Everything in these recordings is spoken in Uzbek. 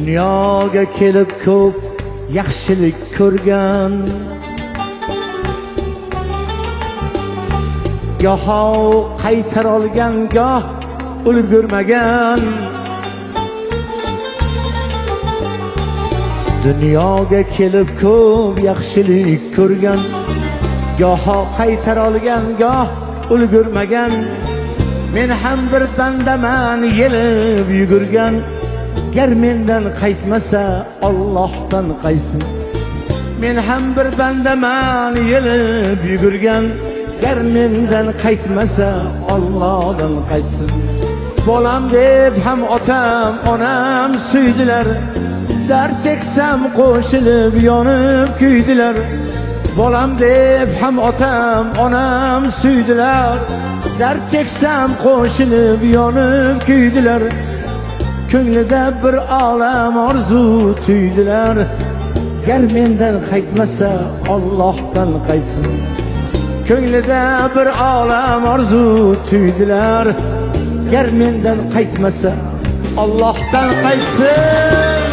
Dunyoga kelib ko'p yaxshilik ko'rgan, goho qaytar olgan, goh ulgurmagan. Dunyoga kelib ko'p yaxshilik ko'rgan, goho qaytar olgan, goh ulgurmagan. Men ham bir bandaman yelib yugurgan, gar mendan qaytmasa Allohdan qaysin. Men ham bir bandaman yelib yugurgan, gar mendan qaytmasa Allohdan qaytsin. Bolam deb ham otam onam suydilar, dard cheksam qo'shilib yonib kuydilar. Bolam deb ham otam onam suydilar, dard cheksam qo'shilib yonib kuydilar. Ko'nglida bir olam orzu tuydilar, gar mendan qaytmasa Allohdan qaytsin. Ko'nglida bir olam orzu tuydilar, gar mendan qaytmasa Allohdan qaytsin.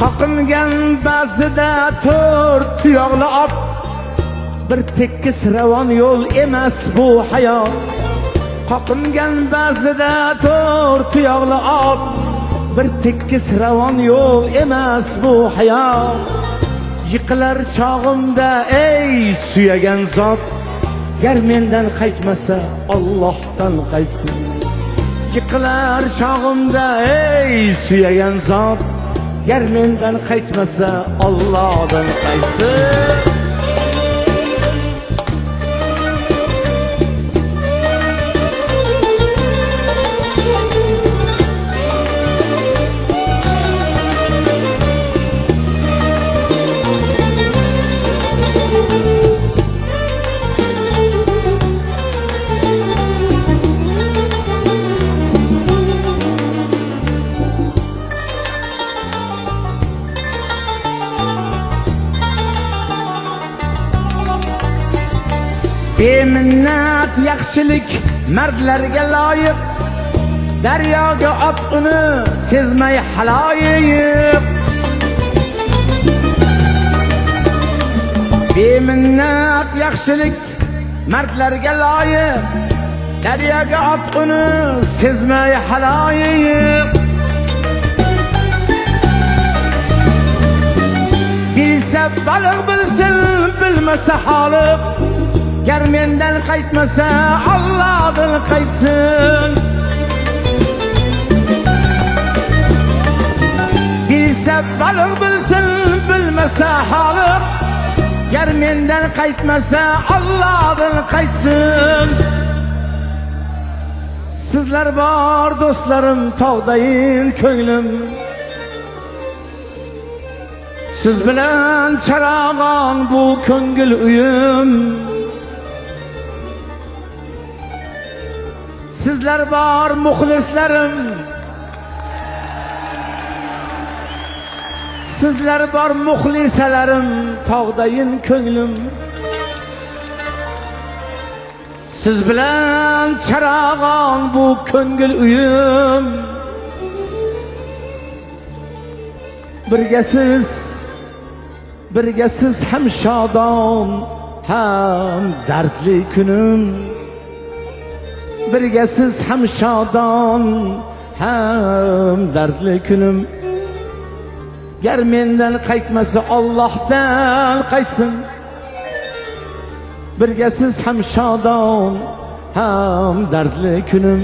Qoqingan ba'zida to'rt tuyoqli ot, bir tekis ravon yo'l emas bu hayot. Qoqingan ba'zida to'rt tuyoqli ot, bir tekis ravon yo'l emas bu hayot. Yiqilar chog'imda ey suyagan zot, gar mendan qaytmasa Allohdan qaytsin. Yiqilar chog'imda ey suyagan zot, gar mendan qaytmasa Allohdan qaytsin. Beminnat yaxshilik mardlarga loyiq, daryoga ot uni sezmay haloyiq. Beminnat yaxshilik mardlarga loyiq, daryoga ot uni sezmay haloyiq. Bilsa baliq bilsin, bilmasa holiq, gar mendan qaytmasa Allohdan qaytsin. Bilsa baliq bilsin, bilmasa holiq, gar mendan qaytmasa Allohdan qaytsin. Sizlar bor do'stlarim, tog'dayin ko'nglim, siz bilan charog'on bu ko'ngil uyim. Sizlar bor muxlislarim, sizlar bor muxlisalarim, tog'dayin ko'nglim. Siz bilan charog'on bu ko'ngil uyim. Birgasiz ham shodon, ham dardli kunim. Birgasiz ham shodon, ham dardli kunim. Gar mendan qaytmasa Allohdan qaytsin. Birgasiz ham shodon, ham dardli kunim.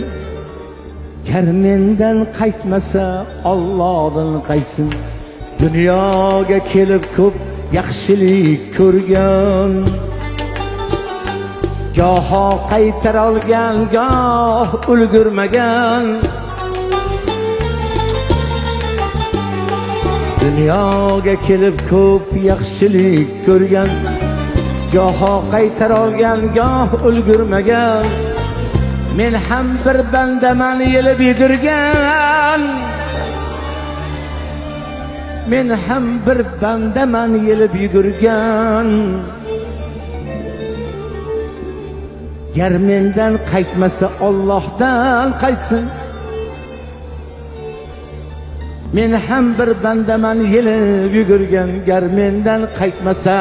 Gar mendan qaytmasa Allohdan qaytsin. Dunyoga kelib ko'p yaxshilik ko'rgan, goho qaytar olgan, goh ulgurmagan. Dunyoga kelib ko'p yaxshilik ko'rgan, goho qaytar olgan, goh ulgurmagan. Men ham bir bandaman yelib yugurgan, men ham bir bandaman yelib yugurgan. Gar mendan qaytmasa Allohdan qaytsin. Men ham bir bandaman yelib yugurgan, gar mendan qaytmasa